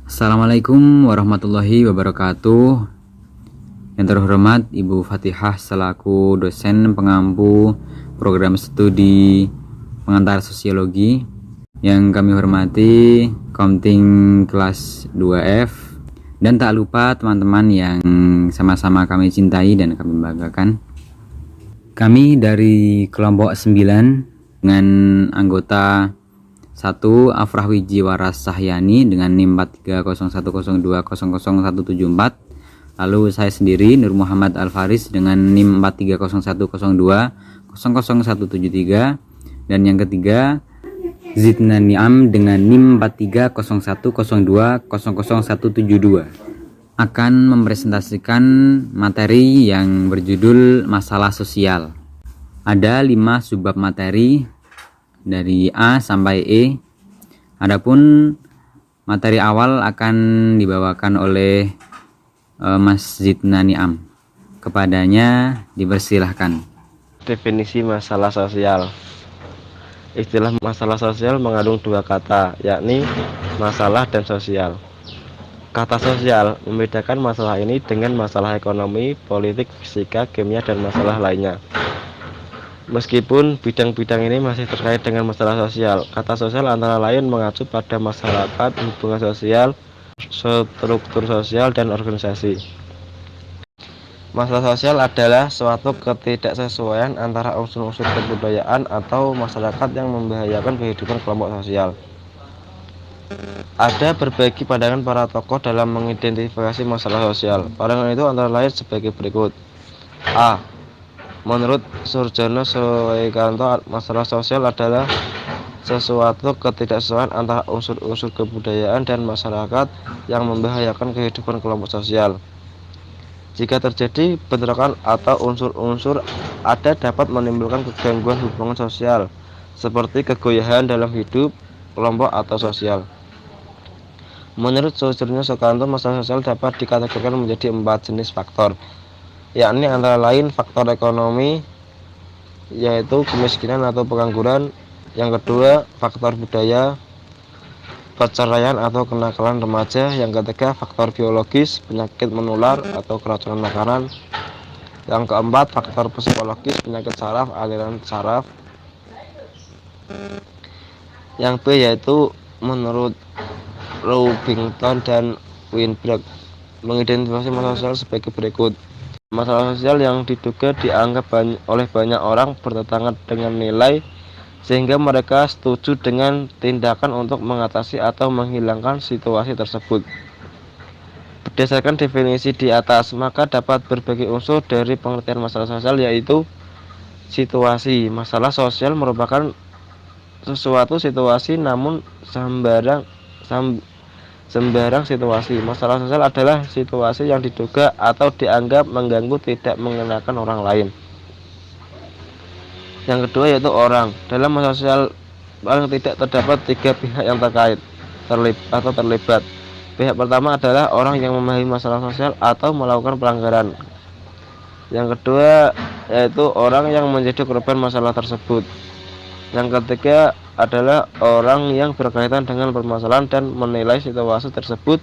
Assalamualaikum warahmatullahi wabarakatuh. Yang terhormat Ibu Fatihah selaku dosen pengampu program studi pengantar sosiologi. Yang kami hormati Komting kelas 2F. Dan tak lupa teman-teman yang sama-sama kami cintai dan kami banggakan. Kami dari kelompok 9 dengan anggota 1 Afrah Wiji Waras Sahyani dengan NIM 430102000174. Lalu saya sendiri Nur Muhammad Al-Faris dengan NIM 430102000173. Dan yang ketiga Zidna Niam dengan NIM 430102000172 akan mempresentasikan materi yang berjudul masalah sosial. Ada 5 subbab materi dari A sampai E. Adapun materi awal akan dibawakan oleh Mas Zidna Niam. Kepadanya dipersilahkan. Definisi masalah sosial. Istilah masalah sosial mengandung 2 kata, yakni masalah dan sosial. Kata sosial membedakan masalah ini dengan masalah ekonomi, politik, fisika, kimia, dan masalah lainnya. Meskipun bidang-bidang ini masih terkait dengan masalah sosial, kata sosial antara lain mengacu pada masyarakat, hubungan sosial, struktur sosial, dan organisasi. Masalah sosial adalah suatu ketidaksesuaian antara unsur-unsur kebudayaan atau masyarakat yang membahayakan kehidupan kelompok sosial. Ada berbagai pandangan para tokoh dalam mengidentifikasi masalah sosial. Pandangan itu antara lain sebagai berikut. A. Menurut Surjono Soekanto, masalah sosial adalah sesuatu ketidaksesuaian antara unsur-unsur kebudayaan dan masyarakat yang membahayakan kehidupan kelompok sosial. Jika terjadi bentrokan atau unsur-unsur ada dapat menimbulkan kegangguan hubungan sosial, seperti kegoyahan dalam hidup kelompok atau sosial. Menurut Surjono Soekanto, masalah sosial dapat dikategorikan menjadi 4 jenis faktor, yakni antara lain faktor ekonomi, yaitu kemiskinan atau pengangguran. Yang kedua, faktor budaya, perceraian atau kenakalan remaja. Yang ketiga, faktor biologis, penyakit menular atau keracunan makanan. Yang keempat, faktor psikologis, penyakit saraf, aliran saraf. Yang B yaitu menurut Rubington dan Winberg mengidentifikasi masalah sosial sebagai berikut. Masalah sosial yang diduga dianggap oleh banyak orang bertentangan dengan nilai sehingga mereka setuju dengan tindakan untuk mengatasi atau menghilangkan situasi tersebut. Berdasarkan definisi di atas, maka dapat berbagai unsur dari pengertian masalah sosial, yaitu situasi. Masalah sosial merupakan sesuatu situasi namun sembarang situasi. Masalah sosial adalah situasi yang diduga atau dianggap mengganggu tidak mengenakan orang lain. Yang kedua yaitu orang. Dalam masalah sosial paling tidak terdapat 3 pihak yang terlibat. Pihak pertama adalah orang yang memahami masalah sosial atau melakukan pelanggaran. Yang kedua yaitu orang yang menjadi korban masalah tersebut. Yang ketiga adalah orang yang berkaitan dengan permasalahan dan menilai situasi tersebut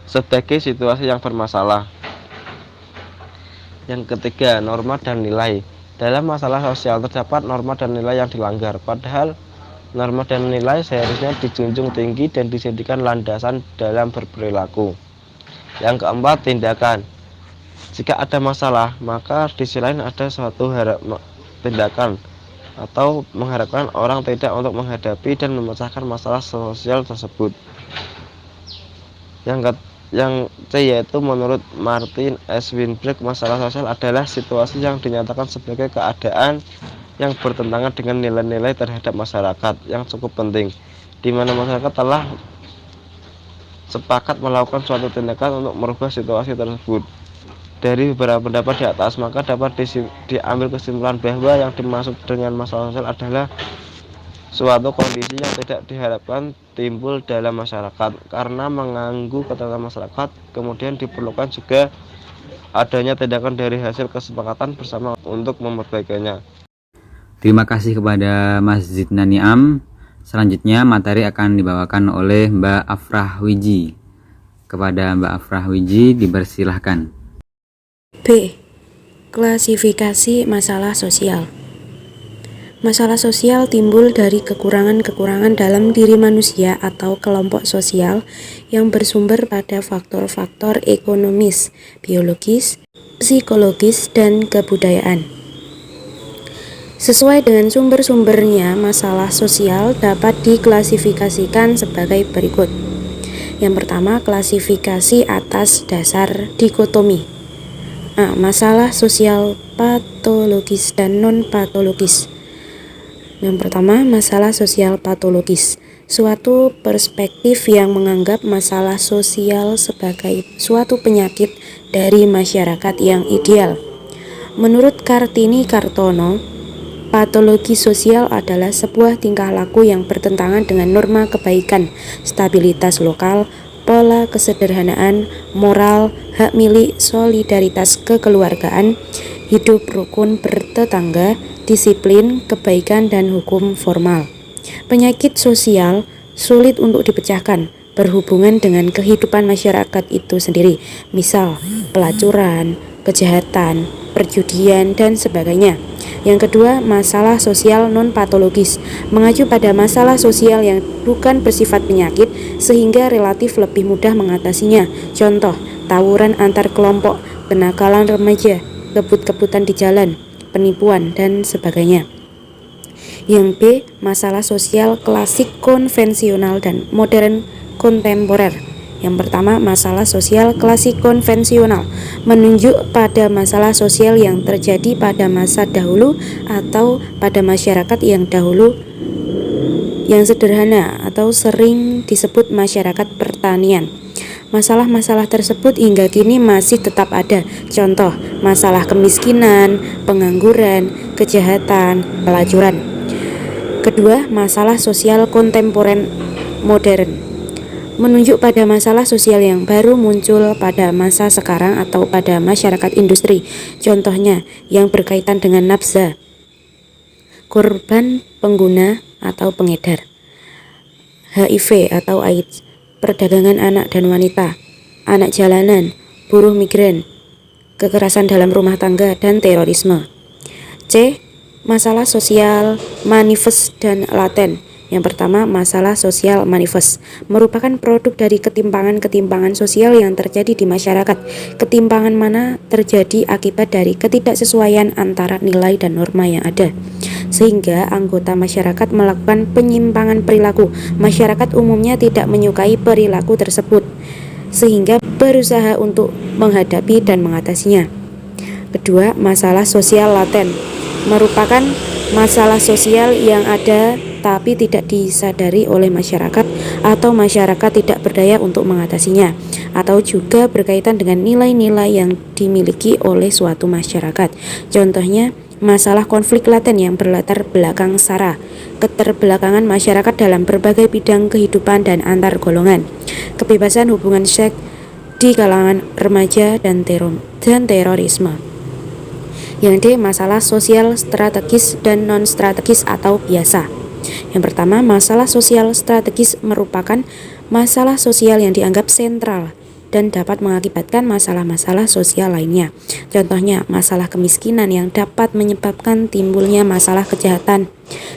sebagai situasi yang bermasalah. Yang ketiga, norma dan nilai. Dalam masalah sosial terdapat norma dan nilai yang dilanggar, padahal norma dan nilai seharusnya dijunjung tinggi dan dijadikan landasan dalam berperilaku. Yang keempat, tindakan. Jika ada masalah, maka di sisi lain ada suatu tindakan atau mengharapkan orang tidak untuk menghadapi dan memecahkan masalah sosial tersebut. Yang C yaitu menurut Martin S. Winberg, masalah sosial adalah situasi yang dinyatakan sebagai keadaan yang bertentangan dengan nilai-nilai terhadap masyarakat yang cukup penting, di mana masyarakat telah sepakat melakukan suatu tindakan untuk merubah situasi tersebut. Dari beberapa pendapat di atas, maka dapat diambil kesimpulan bahwa yang dimaksud dengan masalah sosial adalah suatu kondisi yang tidak diharapkan timbul dalam masyarakat karena mengganggu ketentraman masyarakat. Kemudian diperlukan juga adanya tindakan dari hasil kesepakatan bersama untuk memperbaikinya. Terima kasih kepada Mas Zidna Niam. Selanjutnya materi akan dibawakan oleh Mbak Afrah Wiji. Kepada Mbak Afrah Wiji dipersilahkan. B. Klasifikasi masalah sosial. Masalah sosial timbul dari kekurangan-kekurangan dalam diri manusia atau kelompok sosial yang bersumber pada faktor-faktor ekonomis, biologis, psikologis, dan kebudayaan. Sesuai dengan sumber-sumbernya, masalah sosial dapat diklasifikasikan sebagai berikut. Yang pertama, klasifikasi atas dasar dikotomi. A. Masalah sosial patologis dan non-patologis. Yang pertama, masalah sosial patologis. Suatu perspektif yang menganggap masalah sosial sebagai suatu penyakit dari masyarakat yang ideal. Menurut Kartini Kartono, patologi sosial adalah sebuah tingkah laku yang bertentangan dengan norma kebaikan, stabilitas lokal, pola kesederhanaan, moral, hak milik, solidaritas kekeluargaan, hidup rukun bertetangga, disiplin, kebaikan, dan hukum formal. Penyakit sosial sulit untuk dipecahkan, berhubungan dengan kehidupan masyarakat itu sendiri, misal pelacuran, kejahatan, perjudian, dan sebagainya. Yang kedua, masalah sosial non-patologis, mengacu pada masalah sosial yang bukan bersifat penyakit sehingga relatif lebih mudah mengatasinya. Contoh, tawuran antar kelompok, kenakalan remaja, kebut-kebutan di jalan, penipuan, dan sebagainya. Yang B, masalah sosial klasik konvensional dan modern kontemporer. Yang pertama, masalah sosial klasik konvensional menunjuk pada masalah sosial yang terjadi pada masa dahulu atau pada masyarakat yang dahulu yang sederhana atau sering disebut masyarakat pertanian. Masalah-masalah tersebut hingga kini masih tetap ada. Contoh, masalah kemiskinan, pengangguran, kejahatan, pelacuran. Kedua, masalah sosial kontemporer modern menunjuk pada masalah sosial yang baru muncul pada masa sekarang atau pada masyarakat industri. Contohnya, yang berkaitan dengan nafsa, korban pengguna atau pengedar, HIV atau AIDS, perdagangan anak dan wanita, anak jalanan, buruh migran, kekerasan dalam rumah tangga, dan terorisme. C. Masalah sosial manifest dan laten. Yang pertama, masalah sosial manifest merupakan produk dari ketimpangan-ketimpangan sosial yang terjadi di masyarakat. Ketimpangan mana terjadi akibat dari ketidaksesuaian antara nilai dan norma yang ada, sehingga anggota masyarakat melakukan penyimpangan perilaku. Masyarakat umumnya tidak menyukai perilaku tersebut, sehingga berusaha untuk menghadapi dan mengatasinya. Kedua, masalah sosial laten merupakan masalah sosial yang ada tapi tidak disadari oleh masyarakat atau masyarakat tidak berdaya untuk mengatasinya, atau juga berkaitan dengan nilai-nilai yang dimiliki oleh suatu masyarakat. Contohnya, masalah konflik laten yang berlatar belakang SARA, keterbelakangan masyarakat dalam berbagai bidang kehidupan dan antar golongan, kebebasan hubungan seks di kalangan remaja, dan terorisme. Yang D, masalah sosial strategis dan non-strategis atau biasa. Yang pertama, masalah sosial strategis merupakan masalah sosial yang dianggap sentral dan dapat mengakibatkan masalah-masalah sosial lainnya. Contohnya, masalah kemiskinan yang dapat menyebabkan timbulnya masalah kejahatan,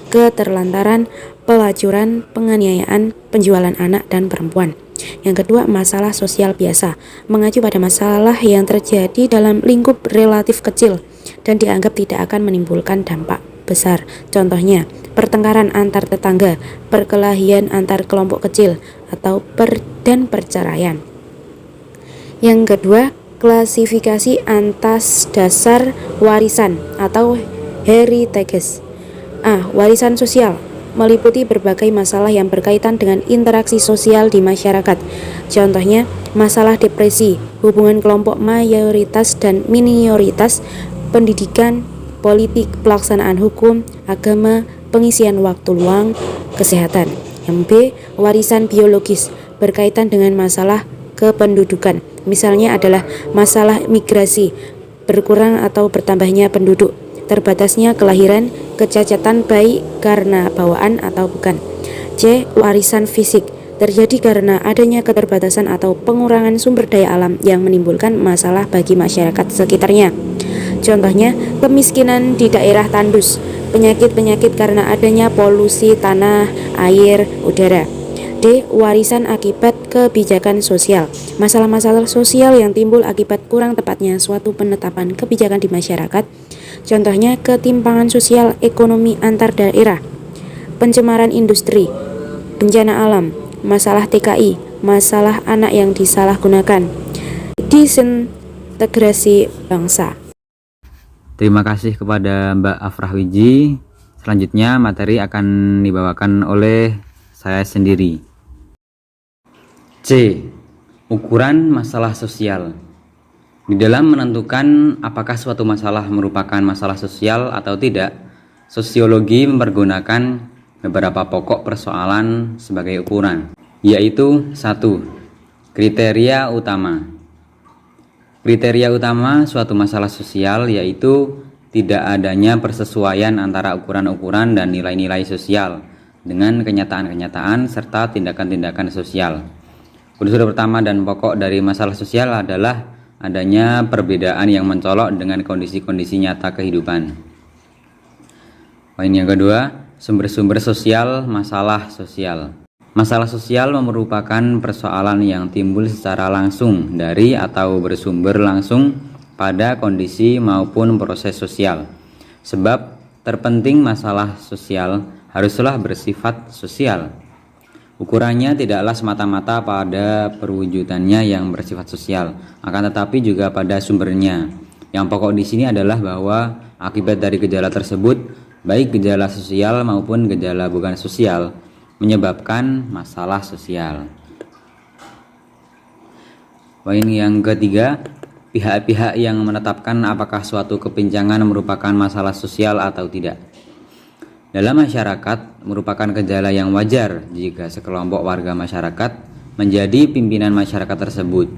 keterlantaran, pelacuran, penganiayaan, penjualan anak dan perempuan. Yang kedua, masalah sosial biasa mengacu pada masalah yang terjadi dalam lingkup relatif kecil dan dianggap tidak akan menimbulkan dampak besar. Contohnya, pertengkaran antar tetangga, perkelahian antar kelompok kecil, atau dan perceraian. Yang kedua, klasifikasi atas dasar warisan atau heritage. A. Warisan sosial meliputi berbagai masalah yang berkaitan dengan interaksi sosial di masyarakat. Contohnya, masalah depresi, hubungan kelompok mayoritas dan minoritas, pendidikan, politik, pelaksanaan hukum, agama, pengisian waktu luang, kesehatan. Yang B. Warisan biologis berkaitan dengan masalah kependudukan. Misalnya adalah masalah migrasi, berkurang atau bertambahnya penduduk, terbatasnya kelahiran, kecacatan bayi karena bawaan atau bukan. C. Warisan fisik terjadi karena adanya keterbatasan atau pengurangan sumber daya alam yang menimbulkan masalah bagi masyarakat sekitarnya. Contohnya, kemiskinan di daerah tandus, penyakit-penyakit karena adanya polusi tanah, air, udara. D. Warisan akibat kebijakan sosial. Masalah-masalah sosial yang timbul akibat kurang tepatnya suatu penetapan kebijakan di masyarakat. Contohnya, ketimpangan sosial ekonomi antar daerah, pencemaran industri, bencana alam, masalah TKI, masalah anak yang disalahgunakan, disintegrasi bangsa. Terima kasih kepada Mbak Afrah Wiji. Selanjutnya materi akan dibawakan oleh saya sendiri. C. Ukuran masalah sosial. Di dalam menentukan apakah suatu masalah merupakan masalah sosial atau tidak, sosiologi mempergunakan beberapa pokok persoalan sebagai ukuran, yaitu 1. Kriteria utama. Kriteria utama suatu masalah sosial yaitu tidak adanya persesuaian antara ukuran-ukuran dan nilai-nilai sosial dengan kenyataan-kenyataan serta tindakan-tindakan sosial. Unsur pertama dan pokok dari masalah sosial adalah adanya perbedaan yang mencolok dengan kondisi-kondisi nyata kehidupan. Poin yang kedua, sumber-sumber sosial masalah sosial. Masalah sosial merupakan persoalan yang timbul secara langsung dari atau bersumber langsung pada kondisi maupun proses sosial. Sebab terpenting masalah sosial haruslah bersifat sosial. Ukurannya tidaklah semata-mata pada perwujudannya yang bersifat sosial, akan tetapi juga pada sumbernya. Yang pokok di sini adalah bahwa akibat dari gejala tersebut, baik gejala sosial maupun gejala bukan sosial, menyebabkan masalah sosial. Poin yang ketiga, pihak-pihak yang menetapkan apakah suatu kepincangan merupakan masalah sosial atau tidak. Dalam masyarakat, merupakan gejala yang wajar jika sekelompok warga masyarakat menjadi pimpinan masyarakat tersebut.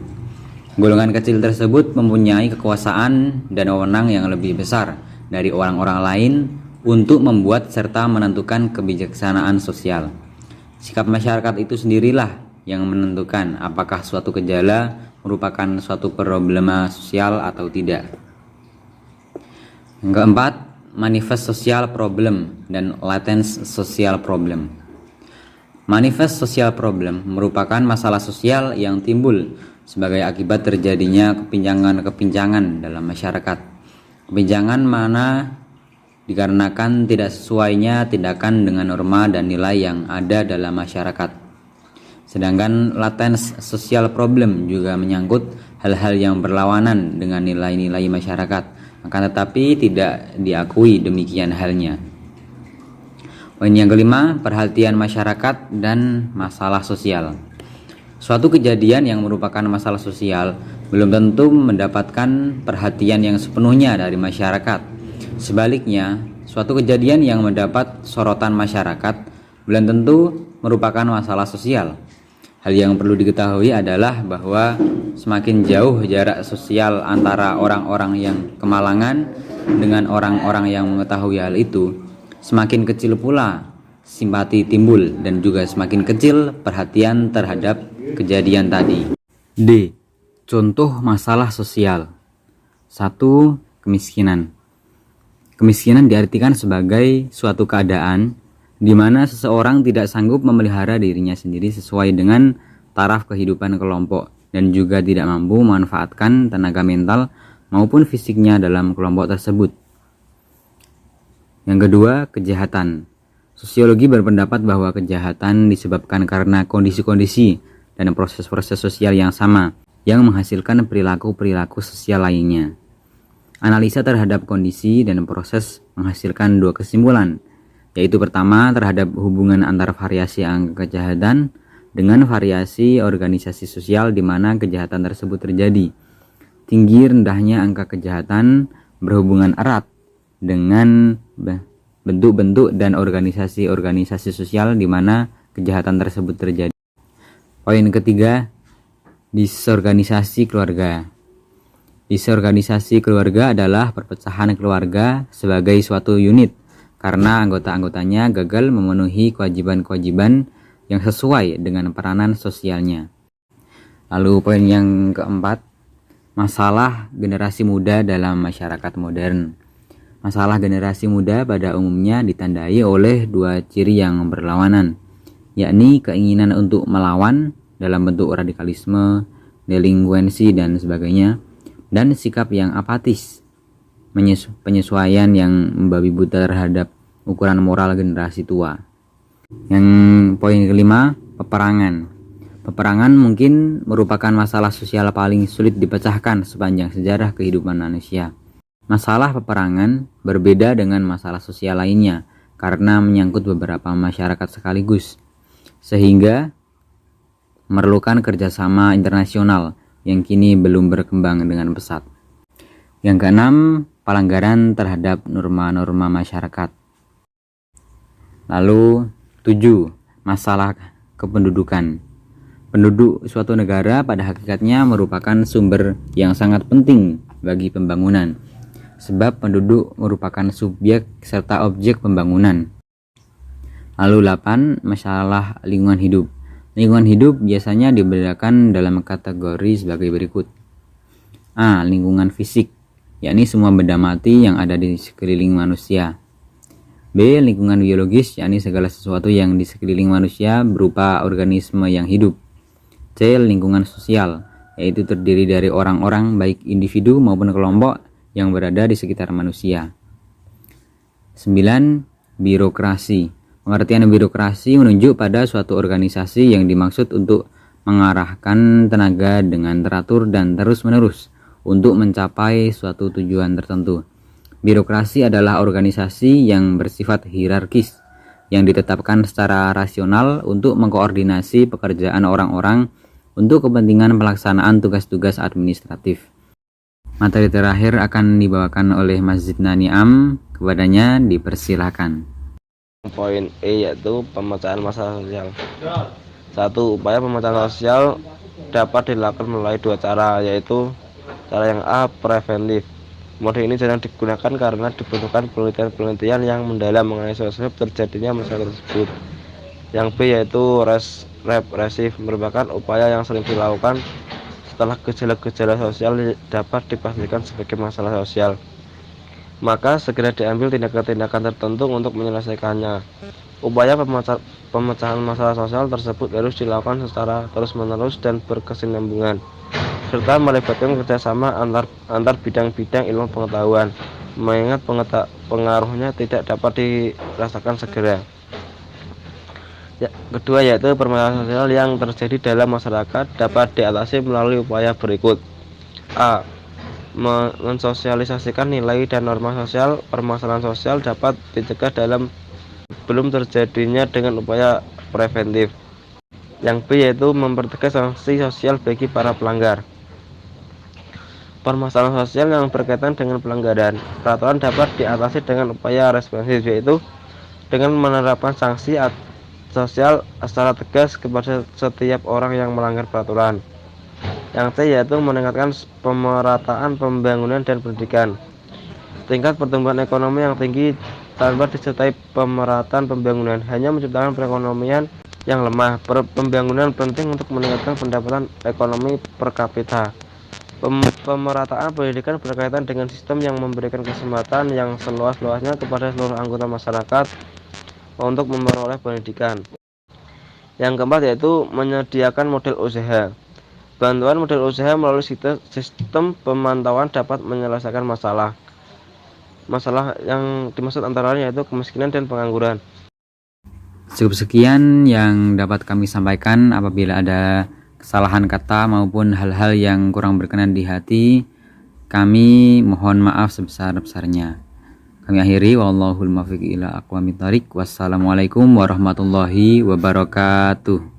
Golongan kecil tersebut mempunyai kekuasaan dan wewenang yang lebih besar dari orang-orang lain untuk membuat serta menentukan kebijaksanaan sosial. Sikap masyarakat itu sendirilah yang menentukan apakah suatu gejala merupakan suatu problema sosial atau tidak. Yang keempat, manifest social problem dan latent social problem. Manifest social problem merupakan masalah sosial yang timbul sebagai akibat terjadinya kepincangan-kepincangan dalam masyarakat. Kepincangan mana dikarenakan tidak sesuainya tindakan dengan norma dan nilai yang ada dalam masyarakat. Sedangkan latent social problem juga menyangkut hal-hal yang berlawanan dengan nilai-nilai masyarakat, akan tetapi tidak diakui demikian halnya. Poin yang kelima, perhatian masyarakat dan masalah sosial. Suatu kejadian yang merupakan masalah sosial belum tentu mendapatkan perhatian yang sepenuhnya dari masyarakat. Sebaliknya, suatu kejadian yang mendapat sorotan masyarakat belum tentu merupakan masalah sosial. Hal yang perlu diketahui adalah bahwa semakin jauh jarak sosial antara orang-orang yang kemalangan dengan orang-orang yang mengetahui hal itu, semakin kecil pula simpati timbul dan juga semakin kecil perhatian terhadap kejadian tadi. D. Contoh masalah sosial. 1. Kemiskinan. Kemiskinan diartikan sebagai suatu keadaan di mana seseorang tidak sanggup memelihara dirinya sendiri sesuai dengan taraf kehidupan kelompok dan juga tidak mampu memanfaatkan tenaga mental maupun fisiknya dalam kelompok tersebut. Yang kedua, kejahatan. Sosiologi berpendapat bahwa kejahatan disebabkan karena kondisi-kondisi dan proses-proses sosial yang sama yang menghasilkan perilaku-perilaku sosial lainnya. Analisa terhadap kondisi dan proses menghasilkan dua kesimpulan, yaitu pertama terhadap hubungan antara variasi angka kejahatan dengan variasi organisasi sosial di mana kejahatan tersebut terjadi. Tinggi rendahnya angka kejahatan berhubungan erat dengan bentuk-bentuk dan organisasi-organisasi sosial di mana kejahatan tersebut terjadi. Poin ketiga, disorganisasi keluarga. Disorganisasi keluarga adalah perpecahan keluarga sebagai suatu unit karena anggota-anggotanya gagal memenuhi kewajiban-kewajiban yang sesuai dengan peranan sosialnya. Lalu poin yang keempat, masalah generasi muda dalam masyarakat modern. Masalah generasi muda pada umumnya ditandai oleh dua ciri yang berlawanan, yakni keinginan untuk melawan dalam bentuk radikalisme, delinkuensi, dan sebagainya, dan sikap yang apatis, penyesuaian yang membabi buta terhadap ukuran moral generasi tua. Yang poin kelima, peperangan. Peperangan mungkin merupakan masalah sosial paling sulit dipecahkan sepanjang sejarah kehidupan manusia. Masalah peperangan berbeda dengan masalah sosial lainnya karena menyangkut beberapa masyarakat sekaligus, sehingga memerlukan kerjasama internasional yang kini belum berkembang dengan pesat. Yang keenam, pelanggaran terhadap norma-norma masyarakat. Lalu 7. Masalah kependudukan. Penduduk suatu negara pada hakikatnya merupakan sumber yang sangat penting bagi pembangunan, sebab penduduk merupakan subjek serta objek pembangunan. Lalu 8. Masalah lingkungan hidup. Lingkungan hidup biasanya dibedakan dalam kategori sebagai berikut. A. Lingkungan fisik, yakni semua benda mati yang ada di sekeliling manusia. B. Lingkungan biologis, yakni segala sesuatu yang di sekeliling manusia berupa organisme yang hidup. C. Lingkungan sosial, yaitu terdiri dari orang-orang baik individu maupun kelompok yang berada di sekitar manusia. 9. Birokrasi. Pengertian birokrasi menunjuk pada suatu organisasi yang dimaksud untuk mengarahkan tenaga dengan teratur dan terus-menerus untuk mencapai suatu tujuan tertentu. Birokrasi adalah organisasi yang bersifat hierarkis yang ditetapkan secara rasional untuk mengkoordinasi pekerjaan orang-orang untuk kepentingan pelaksanaan tugas-tugas administratif. Materi terakhir akan dibawakan oleh Mas Zidna Niam, kepadanya dipersilakan. Poin E yaitu pemecahan masalah sosial. 1. Upaya pemecahan sosial dapat dilakukan melalui dua cara, yaitu cara yang A, preventif. Model ini jarang digunakan karena dibutuhkan penelitian-penelitian yang mendalam mengenai sebab terjadinya masalah tersebut. Yang B yaitu represif, merupakan upaya yang sering dilakukan setelah gejala-gejala sosial dapat dipastikan sebagai masalah sosial, maka segera diambil tindakan-tindakan tertentu untuk menyelesaikannya. Upaya pemecahan masalah sosial tersebut harus dilakukan secara terus-menerus dan berkesinambungan, serta melibatkan kerjasama antar bidang-bidang ilmu pengetahuan, mengingat pengaruhnya tidak dapat dirasakan segera. Kedua yaitu permasalahan sosial yang terjadi dalam masyarakat dapat diatasi melalui upaya berikut. A. Mensosialisasikan nilai dan norma sosial. Permasalahan sosial dapat dicegah dalam belum terjadinya dengan upaya preventif. Yang B yaitu mempertegas sanksi sosial bagi para pelanggar. Permasalahan sosial yang berkaitan dengan pelanggaran peraturan dapat diatasi dengan upaya responsif, yaitu dengan menerapkan sanksi sosial secara tegas kepada setiap orang yang melanggar peraturan. Yang C yaitu meningkatkan pemerataan pembangunan dan pendidikan. Tingkat pertumbuhan ekonomi yang tinggi tanpa disertai pemerataan pembangunan hanya menciptakan perekonomian yang lemah. Pembangunan penting untuk meningkatkan pendapatan ekonomi per kapita. Pemerataan pendidikan berkaitan dengan sistem yang memberikan kesempatan yang seluas-luasnya kepada seluruh anggota masyarakat untuk memperoleh pendidikan. Yang keempat yaitu menyediakan model usaha. Bantuan model usaha melalui sistem pemantauan dapat menyelesaikan masalah yang dimaksud antara lain yaitu kemiskinan dan pengangguran. Cukup sekian yang dapat kami sampaikan. Apabila ada kesalahan kata maupun hal-hal yang kurang berkenan di hati, kami mohon maaf sebesar-besarnya. Kami akhiri, wallahul muwaffiq ila aqwamit thoriq. Wassalamualaikum warahmatullahi wabarakatuh.